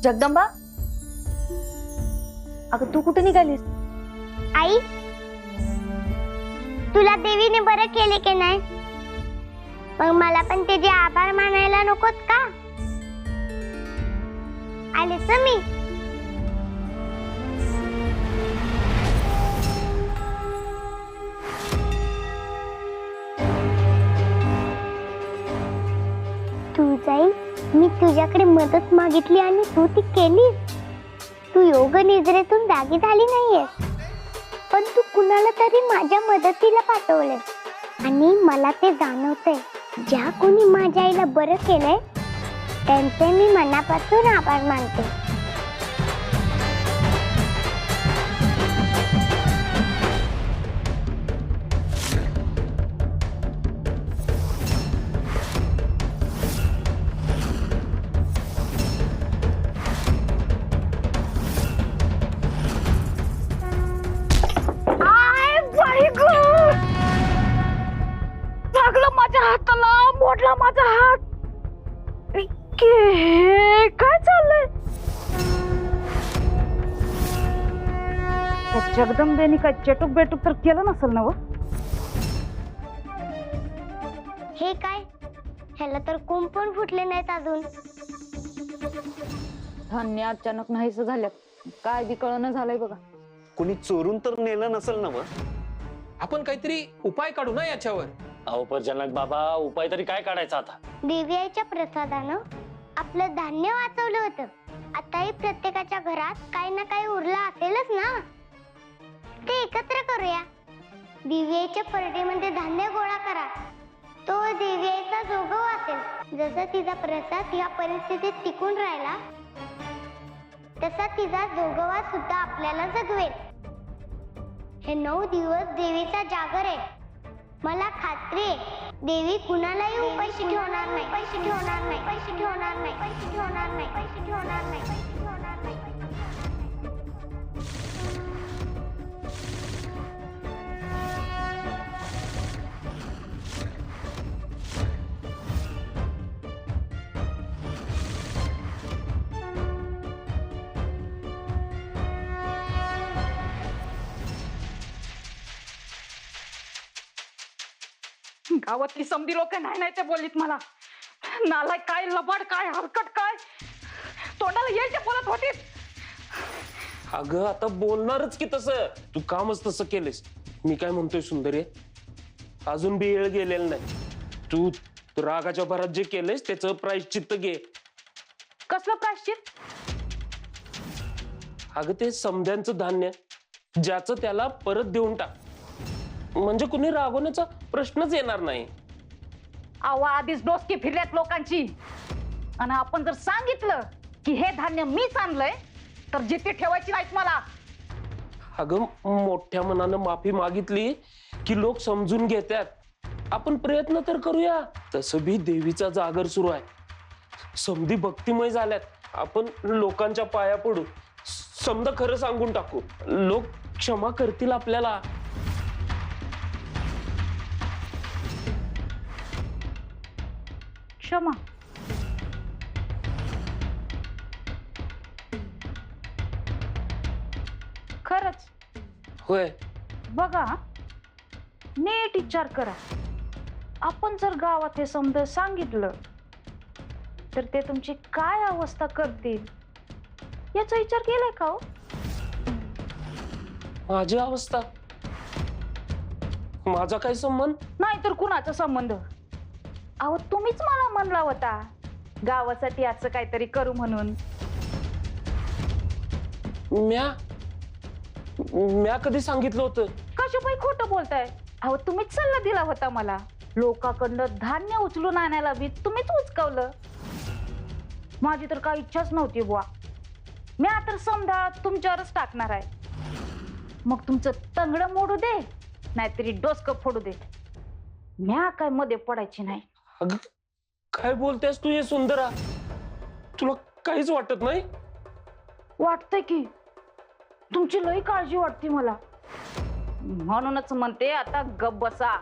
जगदंबा, अगं तू कुठे निघालीस? आई, तुला देवीने बरं केले की नाही? मग मला पण त्याचे आभार मानायला नकोत का? आलेच ना मी. तू जाई, मी तुझ्याकडे मदत मागितली आणि तू ती केलीस. तू योग निद्रेतून जागी झाली नाहीयेस, पण तू कुणाला तरी माझ्या मदतीला पाठवले. आणि मला ते जाणवतंय, ज्या कोणी माझ्या आईला बरं केलंय त्यांचे मी मनापासून आभार मानते. लागलं माझ्या हाताला, मोडला माझा हात. काय चाललंय? जगदंबेनी काय चटूक बेटूक तर केलं नसेल ना? हे काय, ह्याला तर कोंब पण फुटले नाहीत अजून. धान्य अचानक नाहीस झाल्यात, काय बी कळणं झालंय बघा. कुणी चोरून तर नेलं नसेल ना? आपण काहीतरी उपाय काढू ना याच्यावर. अहो पण जनक बाबा, उपाय तरी काय काढायचा आता? देवी आईच्या प्रसादानं आपलं धान्य वाचवलं होतं. आताही प्रत्येकाच्या घरात काही ना काही उरलं असेलच ना, ते एकत्र करूया. देवी आईच्या परडीमध्ये धान्य गोळा करा. तो देवी आईचा जोगव असेल. जसं तिचा प्रसाद या परिस्थितीत टिकून राहिला, तसा तिचा जोगवा सुद्धा आपल्याला जगवेल. हे 9 दिवस देवीचा जागर आहे. मला खात्री आहे, देवी कुणालाही उपाशी ठेवणार नाही. पैसे ठेवणार नाही. पैसे ठेवणार नाही. पैसे ठेवणार नाही. पैसे ठेवणार नाही. पैसे ठेवणार नाही. गावातली समधी लोक नाही ते बोललीत मला. नालाय काय, लबाड काय, हलकट काय, तोंडाला येईल ते बोलत होतीस. अगं आता बोलणारच की तसं. तू कामच तसं केलेस. मी काय म्हणतोय सुंदरी, अजून बी येळ गेलेला नाही. तू रागाच्या भरात जे केलेस त्याचं प्रायश्चित्त घे. कसलं प्रायश्चित? अगं ते समध्यांचं धान्य ज्याचं त्याला परत देऊन टाक, म्हणजे कुणी रागवण्याचा प्रश्नच येणार नाही. आवा आधीच डोसकी फिरल्यात लोकांची. आणि आपण जर सांगितलं की हे धान्य मीच आणलंय, तर जिथे ठेवायची नाहीत मला. अगं मोठ्या मनानं माफी मागितली की लोक समजून घेतात. आपण प्रयत्न तर करूया. तसं बी देवीचा जागर सुरू आहे. समधी भक्तिमय झाल्यात. आपण लोकांच्या पाया पडू, समजा खरं सांगून टाकू. लोक क्षमा करतील आपल्याला. क्षमा? खरच? होय. बघा, नीट विचार करा. आपण जर गावात हे समज सांगितलं तर ते तुमची काय अवस्था करतील याचा विचार केलाय का हो? माझी अवस्था? माझा काय संबंध? नाही तर कुणाचा संबंध? अहो तुम्हीच मला म्हणला होता गावासाठी असं काहीतरी करू म्हणून. म्या कधी सांगितलं होतं? कशापाई खोटं बोलताय? अहो तुम्हीच सल्ला दिला होता मला. लोकांकडनं धान्य उचलून आणायला बी तुम्हीच उचकवलं. माझी तर काही इच्छाच नव्हती बुवा. मी आता समजा तुमच्यावरच टाकणार आहे. मग तुमचं तंगडं मोडू दे, नाहीतरी डोसकं फोडू दे, म्या काय मध्ये पडायची नाही. अगं काय बोलतेस तू हे सुंदरा? तुला काहीच वाटत नाही? वाटतंय की, तुमची लई काळजी वाटते मला. म्हणूनच म्हणते आता गप्प बसा.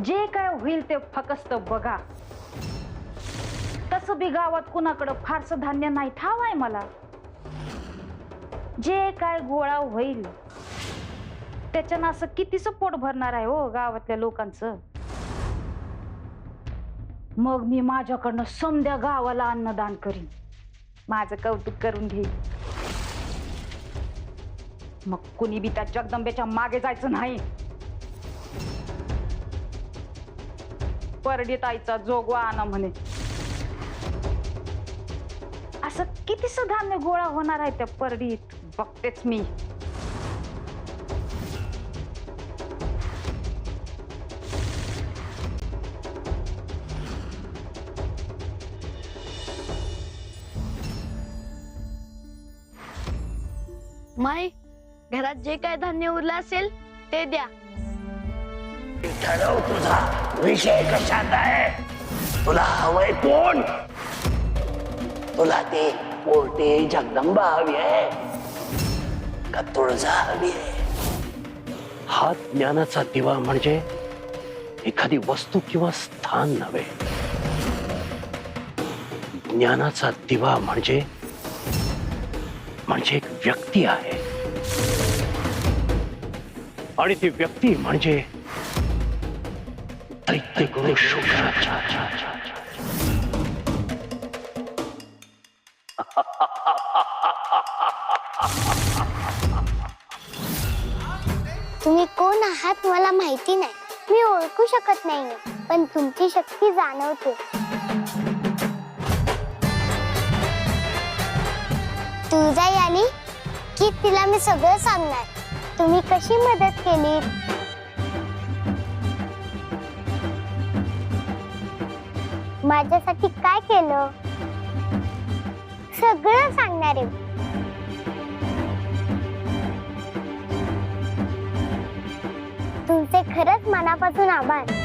जे काय होईल ते फक्त बघा. तसं बी गावात कुणाकडं फारसं धान्य नाही ठाव आहे मला. जे काय गोळा होईल त्याच्यानं असं कितीच पोट भरणार आहे हो गावातल्या लोकांचं. मग मी माझ्याकडनं समद्या गावाला अन्नदान करीन, माझं कौतुक करून घेईन. मग कुणी बी त्या जगदंबेच्या मागे जायचं नाही. परडीत आईचा जोगवा आणा म्हणे. असं कितीच धान्य गोळा होणार आहे त्या परडीत बघतेच मी. माई, घरात जे काय धान्य उरलं असेल ते द्या. ठरव तुझा विषय कशात आहे. तुला हवंय कोण? तुला ती पोटी जगदंबा हवी आहे का तुळजा हवी आहे? हा ज्ञानाचा दिवा म्हणजे एखादी वस्तू किंवा स्थान नव्हे. ज्ञानाचा दिवा म्हणजे एक व्यक्ती आहे. आणि ती व्यक्ती म्हणजे दैत्यगुरु शुक्राचार्य. तुम्ही कोण आहात मला माहिती नाही, मी ओळखू शकत नाही, पण तुमची शक्ती जाणवते. तुळजाई आली की तिला मी सगळं सांगणार. तुम्ही कशी मदत केली, माझ्यासाठी काय केलं, सगळं सांगणार आहे. तुमचे खरंच मनापासून आभार.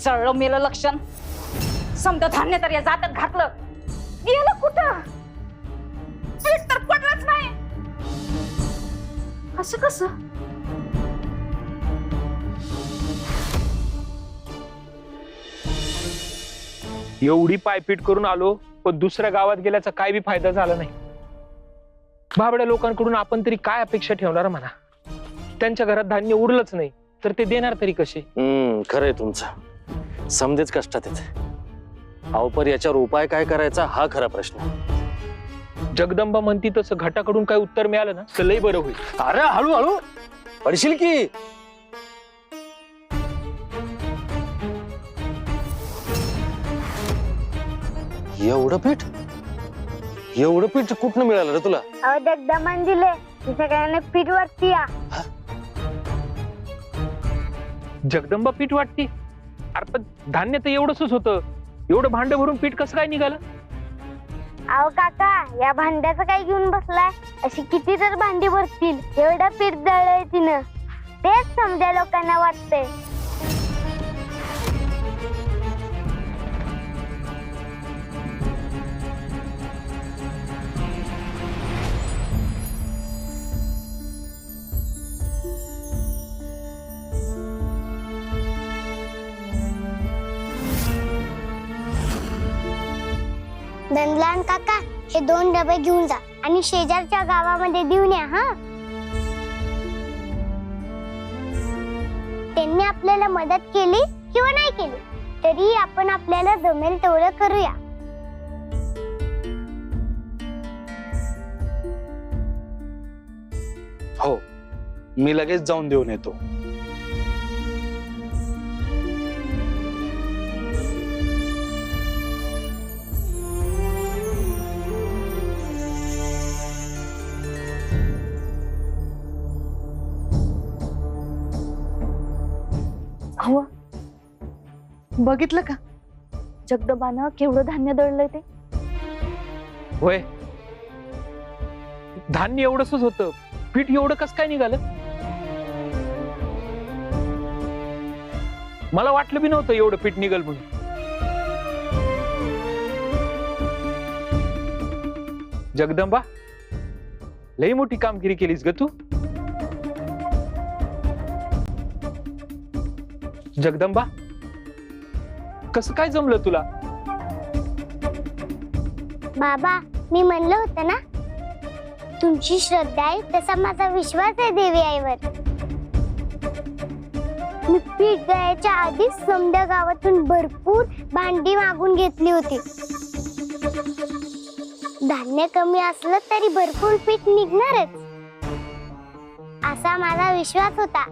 जळलं मेलं लक्षण. समजा धान्य तर या जातात घातलं, गेलं कुठं? पीठ तर पडलंच नाही. असं कसं? एवढी पायपीट करून आलो, पण दुसऱ्या गावात गेल्याचा काय बी फायदा झाला नाही. भाबड्या लोकांकडून आपण तरी काय अपेक्षा ठेवणार म्हणा. त्यांच्या घरात धान्य उरलंच नाही तर ते देणार तरी कसे? खरंय तुमचं. समजेच कष्टात येते. अहो पर याच्यावर उपाय काय करायचा हा खरा प्रश्न. जगदंबा म्हणती तसं घाटाकडून काय उत्तर मिळालं ना तर लई बरं होईल. अरे हळूहळू पडशील की. एवढं पीठ कुठनं मिळालं रे तुला? दमान दिले सगळ्यांना पीठ वाटती. जगदंबा पीठ वाटती? अरे पण धान्य तर एवढंच होतं. एवढं भांड भरून पीठ कसं काय निघालं? अहो काका, या भांड्याचं काय घेऊन बसलाय? अशी किती तर भांडी भरतील, एवढं पीठ दळलंय तिनं. तेच समजा लोकांना वाटतंय. धनलान काका, हे 2 डबे घेऊन जा आणि शेजारच्या गावामध्ये देऊन या. हा, त्यांनी आपल्याला मदत केली किंवा नाही केली तरी आपण आपल्याला जमेल तेवढं करूया. हो, मी लगेच जाऊन देऊन येतो. बघितलं का जगदंबानं केवढं धान्य दळलंय ते. होय, धान्य एवढंच होतं, पीठ एवढं कस काय निघालं? मला वाटलं बी नव्हतं एवढं पीठ निघल म्हणून. जगदंबा, लई मोठी कामगिरी केलीस ग तू. जगदंबा, कसं काय जमलं तुला? बाबा, मी म्हणलं होतं ना, तुमची श्रद्धा आहे तसा माझा विश्वास आहे देवी आईवर. मी पीठ दळायच्या आधीच समद्या गावातून भरपूर भांडी मागून घेतली होती. धान्य कमी असलं तरी भरपूर पीठ निघणारच असा माझा विश्वास होता.